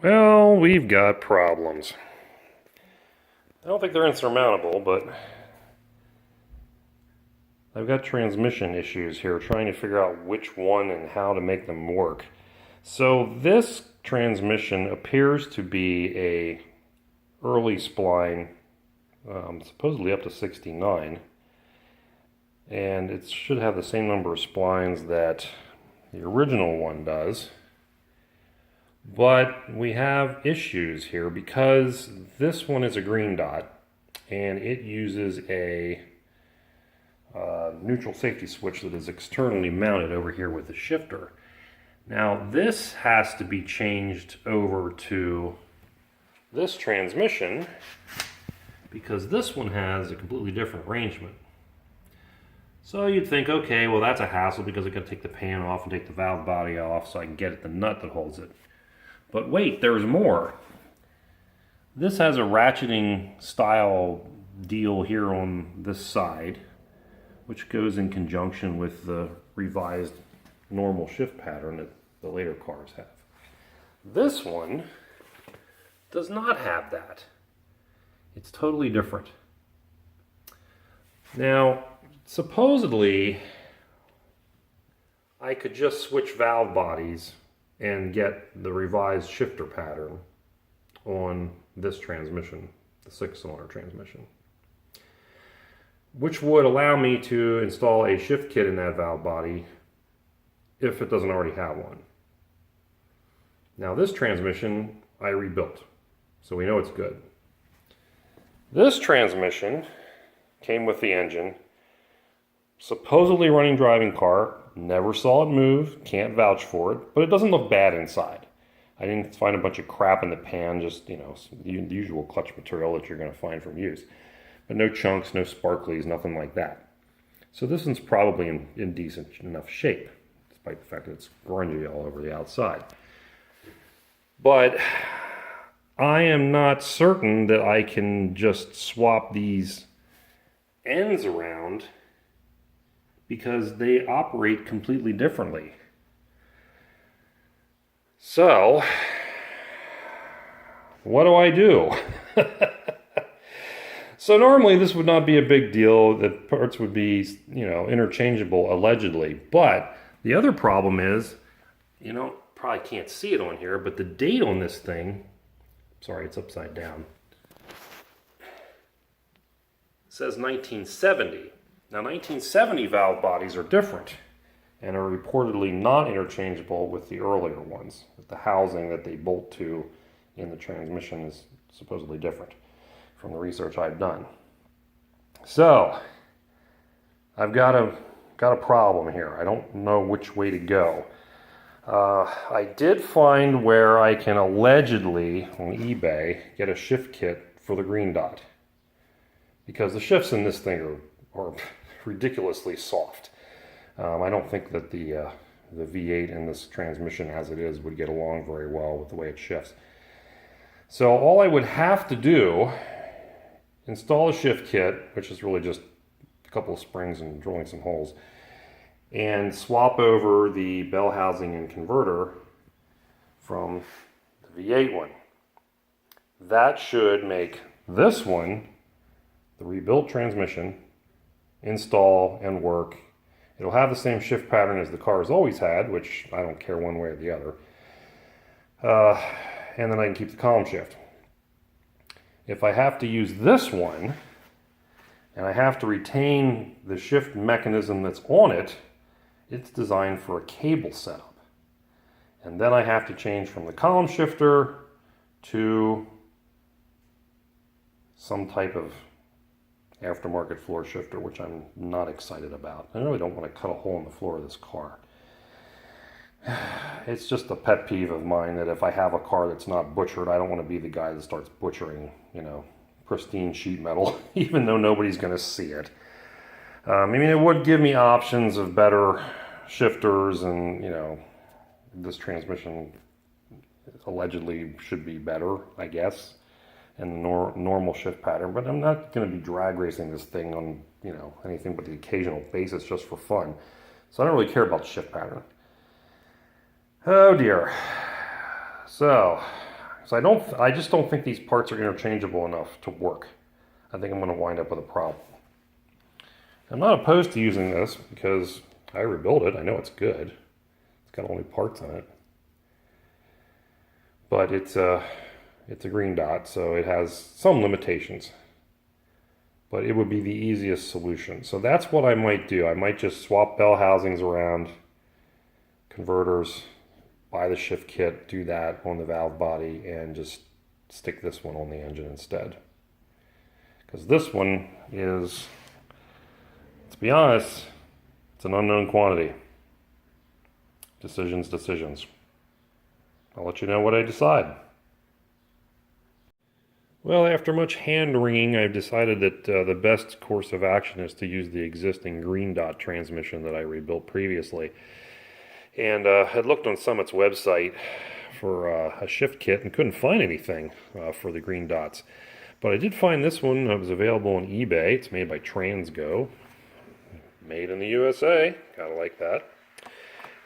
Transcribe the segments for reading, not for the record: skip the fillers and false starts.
Well, we've got problems. I don't think they're insurmountable, but I've got transmission issues here, trying to figure out which one and how to make them work. So this transmission appears to be a early spline, supposedly up to 69, and it should have the same number of splines that the original one does. But we have issues here because this one is a green dot and it uses a neutral safety switch that is externally mounted over here with the shifter. Now this has to be changed over to this transmission because this one has a completely different arrangement. So you'd think, okay, well that's a hassle because I got to take the pan off and take the valve body off so I can get at the nut that holds it. But wait, there's more. This has a ratcheting style deal here on this side, which goes in conjunction with the revised normal shift pattern that the later cars have. This one does not have that. It's totally different. Now, supposedly, I could just switch valve bodies and get the revised shifter pattern on this transmission, the 6-cylinder transmission, which would allow me to install a shift kit in that valve body if it doesn't already have one. Now this transmission I rebuilt, so we know it's good. This transmission came with the engine, supposedly running driving car. Never saw it move, can't vouch for it, but it doesn't look bad inside. I didn't find a bunch of crap in the pan, just, the usual clutch material that you're going to find from use. But no chunks, no sparklies, nothing like that. So this one's probably in decent enough shape, despite the fact that it's grungy all over the outside. But I am not certain that I can just swap these ends around because they operate completely differently. So, what do? So normally this would not be a big deal. The parts would be, interchangeable, allegedly. But the other problem is, probably can't see it on here, but the date on this thing, sorry, it's upside down, it says 1970. Now 1970 valve bodies are different and are reportedly not interchangeable with the earlier ones. The housing that they bolt to in the transmission is supposedly different from the research I've done. So I've got a problem here. I don't know which way to go. I did find where I can allegedly on eBay get a shift kit for the green dot because the shifts in this thing are ridiculously soft. I don't think that the V8 in this transmission as it is would get along very well with the way it shifts. So all I would have to do, install a shift kit, which is really just a couple of springs and drilling some holes, and swap over the bell housing and converter from the V8 one. That should make this one, the rebuilt transmission, install and work. It'll have the same shift pattern as the car has always had, which I don't care one way or the other. And then I can keep the column shift. If I have to use this one, and I have to retain the shift mechanism that's on it, it's designed for a cable setup. And then I have to change from the column shifter to some type of aftermarket floor shifter, which I'm not excited about. I really don't want to cut a hole in the floor of this car. It's just a pet peeve of mine that if I have a car that's not butchered, I don't want to be the guy that starts butchering, pristine sheet metal, even though nobody's going to see it. It would give me options of better shifters and, this transmission allegedly should be better, I guess, and the normal shift pattern, but I'm not going to be drag racing this thing on, anything but the occasional basis just for fun. So I don't really care about the shift pattern. Oh dear. So, because I just don't think these parts are interchangeable enough to work. I think I'm going to wind up with a problem. I'm not opposed to using this because I rebuilt it. I know it's good. It's got all new parts on it. But it's a green dot, so it has some limitations. But it would be the easiest solution. So that's what I might do. I might just swap bell housings around, converters, buy the shift kit, do that on the valve body, and just stick this one on the engine instead. Because this one is, to be honest, it's an unknown quantity. Decisions. I'll let you know what I decide. Well, after much hand-wringing, I've decided that the best course of action is to use the existing green dot transmission that I rebuilt previously. And had looked on Summit's website for a shift kit and couldn't find anything for the green dots. But I did find this one that was available on eBay. It's made by Transgo. Made in the USA. Gotta like that.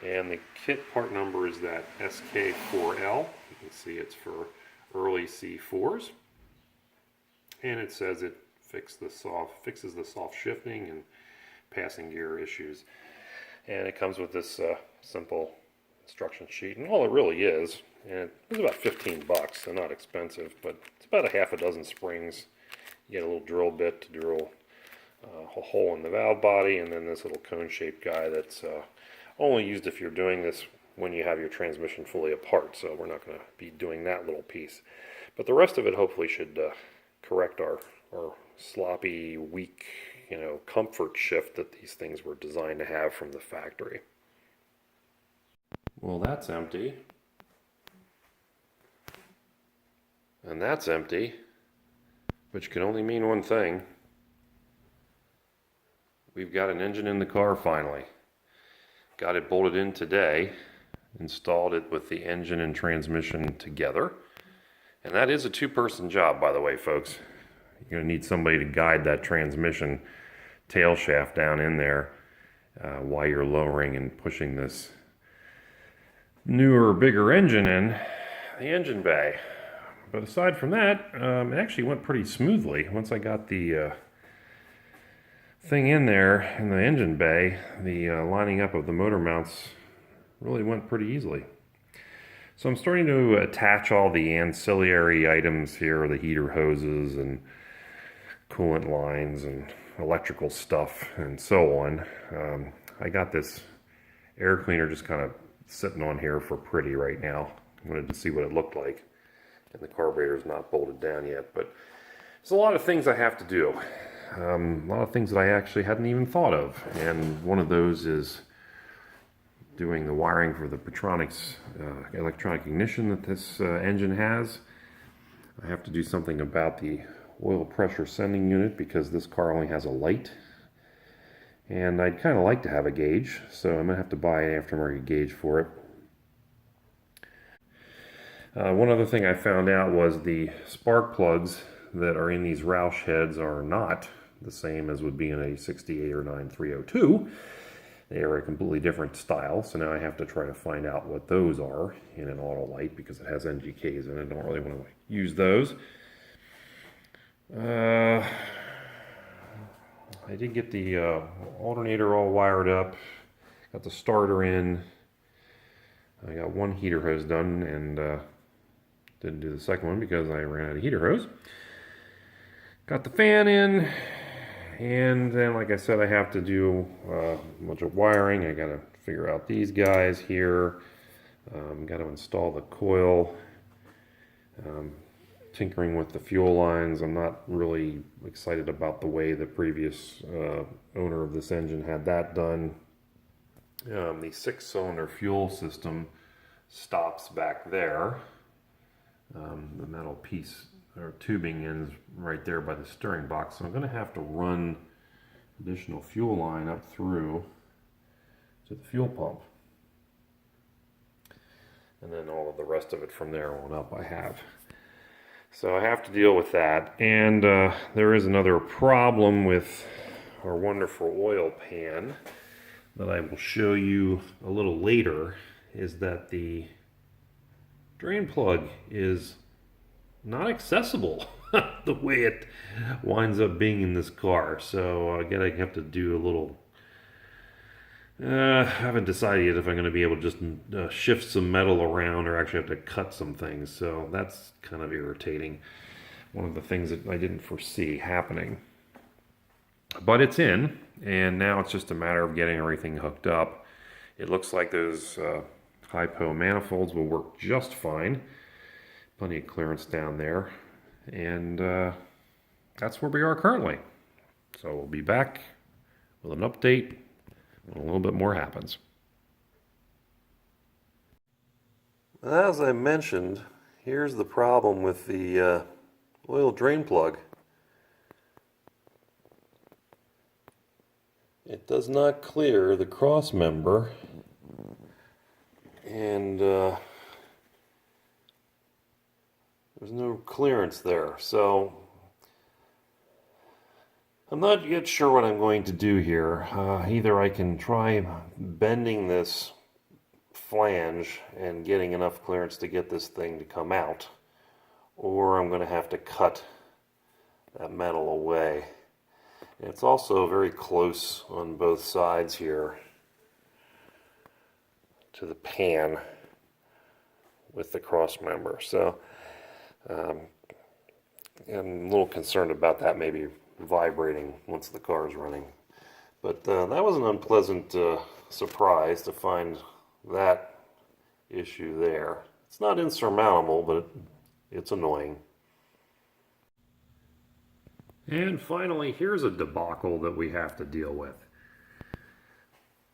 And the kit part number is that SK4L. You can see it's for early C4s. And it says it fixes the soft shifting and passing gear issues. And it comes with this simple instruction sheet. And all it really is, and it was about 15 bucks, so not expensive, but it's about a half a dozen springs. You get a little drill bit to drill a hole in the valve body, and then this little cone-shaped guy that's only used if you're doing this when you have your transmission fully apart, so we're not going to be doing that little piece. But the rest of it hopefully should correct our sloppy, weak, comfort shift that these things were designed to have from the factory. Well, that's empty. And that's empty, which can only mean one thing. We've got an engine in the car finally. Got it bolted in today, installed it with the engine and transmission together. And that is a two-person job, by the way, folks. You're going to need somebody to guide that transmission tail shaft down in there while you're lowering and pushing this newer, bigger engine in the engine bay. But aside from that, it actually went pretty smoothly. Once I got the thing in there in the engine bay, the lining up of the motor mounts really went pretty easily. So I'm starting to attach all the ancillary items here, the heater hoses and coolant lines and electrical stuff and so on. I got this air cleaner just kind of sitting on here for pretty right now. I wanted to see what it looked like. And the carburetor's not bolted down yet, but there's a lot of things I have to do. A lot of things that I actually hadn't even thought of. And one of those is doing the wiring for the Petronix electronic ignition that this engine has. I have to do something about the oil pressure sending unit because this car only has a light. And I'd kind of like to have a gauge, so I'm going to have to buy an aftermarket gauge for it. One other thing I found out was the spark plugs that are in these Roush heads are not the same as would be in a 68 or 9302. They are a completely different style, so now I have to try to find out what those are in an Autolite because it has NGKs and I don't really want to use those. I did get the alternator all wired up, got the starter in. I got one heater hose done and didn't do the second one because I ran out of heater hose. Got the fan in, and then like I said, I have to do a bunch of wiring. I got to figure out these guys here. Got to install the coil. Tinkering with the fuel lines. I'm not really excited about the way the previous owner of this engine had that done. The 6-cylinder fuel system stops back there. The metal piece or tubing ends right there by the steering box, so I'm going to have to run additional fuel line up through to the fuel pump. And then all of the rest of it from there on up I have. So I have to deal with that. And there is another problem with our wonderful oil pan that I will show you a little later, is that the drain plug is not accessible the way it winds up being in this car. So again, I have to do a little. I haven't decided yet if I'm going to be able to just shift some metal around or actually have to cut some things. So that's kind of irritating. One of the things that I didn't foresee happening. But it's in, and now it's just a matter of getting everything hooked up. It looks like those hypo manifolds will work just fine. Plenty of clearance down there. And that's where we are currently. So we'll be back with an update when a little bit more happens. As I mentioned, here's the problem with the oil drain plug. It does not clear the cross member, and there's no clearance there. So I'm not yet sure what I'm going to do here. Either I can try bending this flange and getting enough clearance to get this thing to come out, or I'm going to have to cut that metal away. And it's also very close on both sides here to the pan with the cross member. So I'm a little concerned about that maybe vibrating once the car is running. But that was an unpleasant surprise to find that issue there. It's not insurmountable, but it's annoying. And finally, here's a debacle that we have to deal with.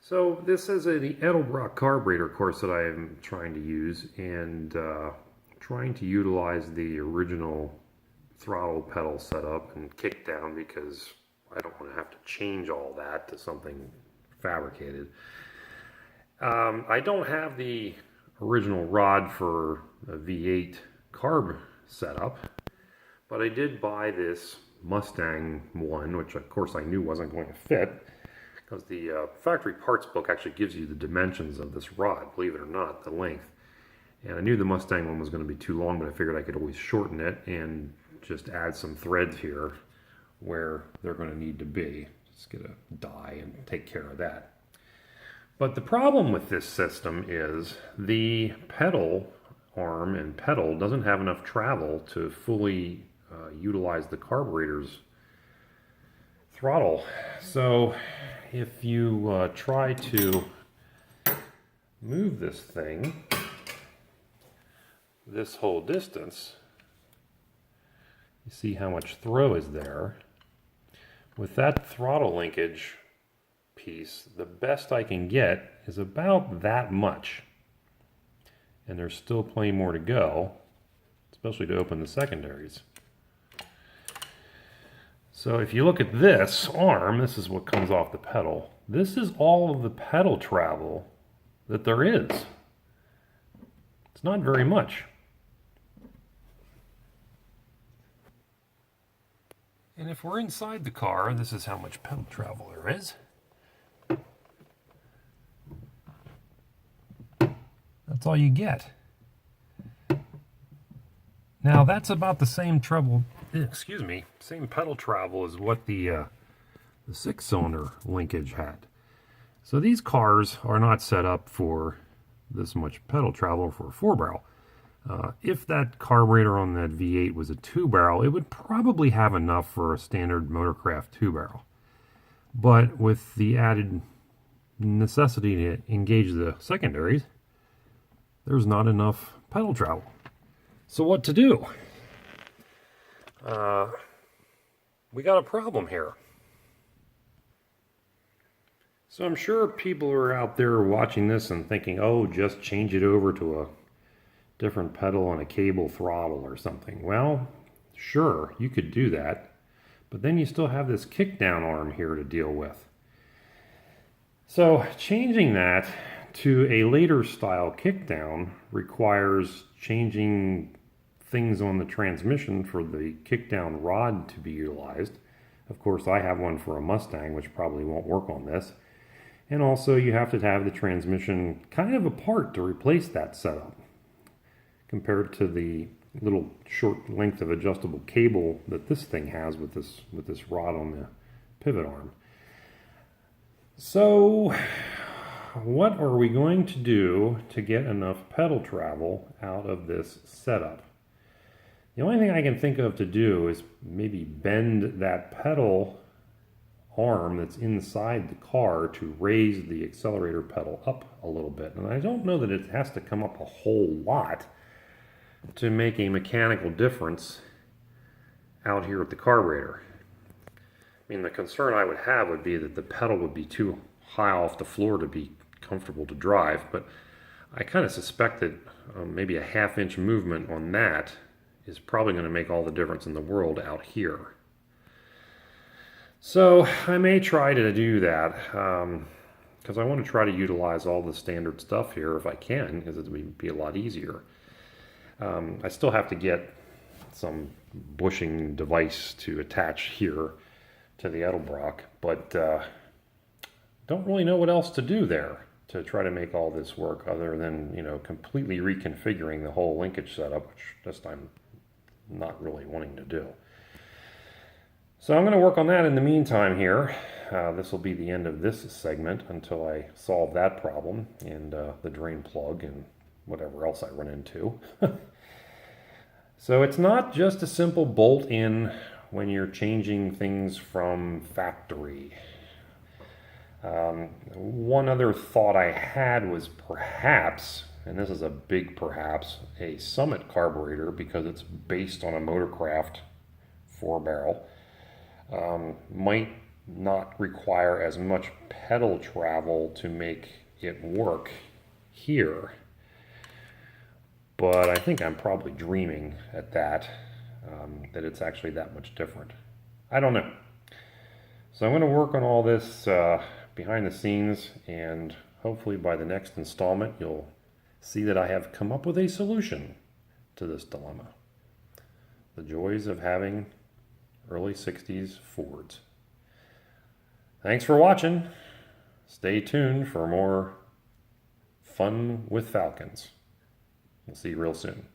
So this is the Edelbrock carburetor course that I am trying to use, and trying to utilize the original throttle pedal setup and kick down, because I don't want to have to change all that to something fabricated. I don't have the original rod for a V8 carb setup, but I did buy this Mustang one, which of course I knew wasn't going to fit, because the factory parts book actually gives you the dimensions of this rod, believe it or not, the length. And I knew the Mustang one was going to be too long, but I figured I could always shorten it and just add some threads here where they're going to need to be. Just get a die and take care of that. But the problem with this system is the pedal arm and pedal doesn't have enough travel to fully utilize the carburetor's throttle. So if you try to move this thing this whole distance, you see how much throw is there. With that throttle linkage piece, the best I can get is about that much. And there's still plenty more to go, especially to open the secondaries. So if you look at this arm, this is what comes off the pedal. This is all of the pedal travel that there is. It's not very much. And if we're inside the car, this is how much pedal travel there is. That's all you get. Now that's about the same same pedal travel as what the 6-cylinder linkage had. So these cars are not set up for this much pedal travel for a 4-barrel. If that carburetor on that V8 was a 2-barrel, it would probably have enough for a standard motorcraft 2-barrel. But with the added necessity to engage the secondaries, there's not enough pedal travel. So what to do? We got a problem here. So I'm sure people are out there watching this and thinking, oh, just change it over to a different pedal on a cable throttle or something. Well, sure, you could do that, but then you still have this kickdown arm here to deal with. So changing that to a later style kickdown requires changing things on the transmission for the kickdown rod to be utilized. Of course, I have one for a Mustang, which probably won't work on this. And also you have to have the transmission kind of apart to replace that setup, compared to the little short length of adjustable cable that this thing has with this rod on the pivot arm. So what are we going to do to get enough pedal travel out of this setup? The only thing I can think of to do is maybe bend that pedal arm that's inside the car to raise the accelerator pedal up a little bit. And I don't know that it has to come up a whole lot to make a mechanical difference out here at the carburetor. I mean, the concern I would have would be that the pedal would be too high off the floor to be comfortable to drive, but I kind of suspect that maybe a half-inch movement on that is probably going to make all the difference in the world out here. So I may try to do that because I want to try to utilize all the standard stuff here if I can, because it would be a lot easier. I still have to get some bushing device to attach here to the Edelbrock, but don't really know what else to do there to try to make all this work other than, you know, completely reconfiguring the whole linkage setup, which this time I'm not really wanting to do. So I'm going to work on that in the meantime here. This will be the end of this segment until I solve that problem and the drain plug and whatever else I run into. So it's not just a simple bolt in when you're changing things from factory. One other thought I had was perhaps, and this is a big perhaps, a Summit carburetor, because it's based on a Motorcraft 4-barrel, might not require as much pedal travel to make it work here. But I think I'm probably dreaming at that, that it's actually that much different. I don't know. So I'm going to work on all this behind the scenes, and hopefully by the next installment you'll see that I have come up with a solution to this dilemma. The joys of having early 60s Fords. Thanks for watching. Stay tuned for more fun with Falcons. We'll see you real soon.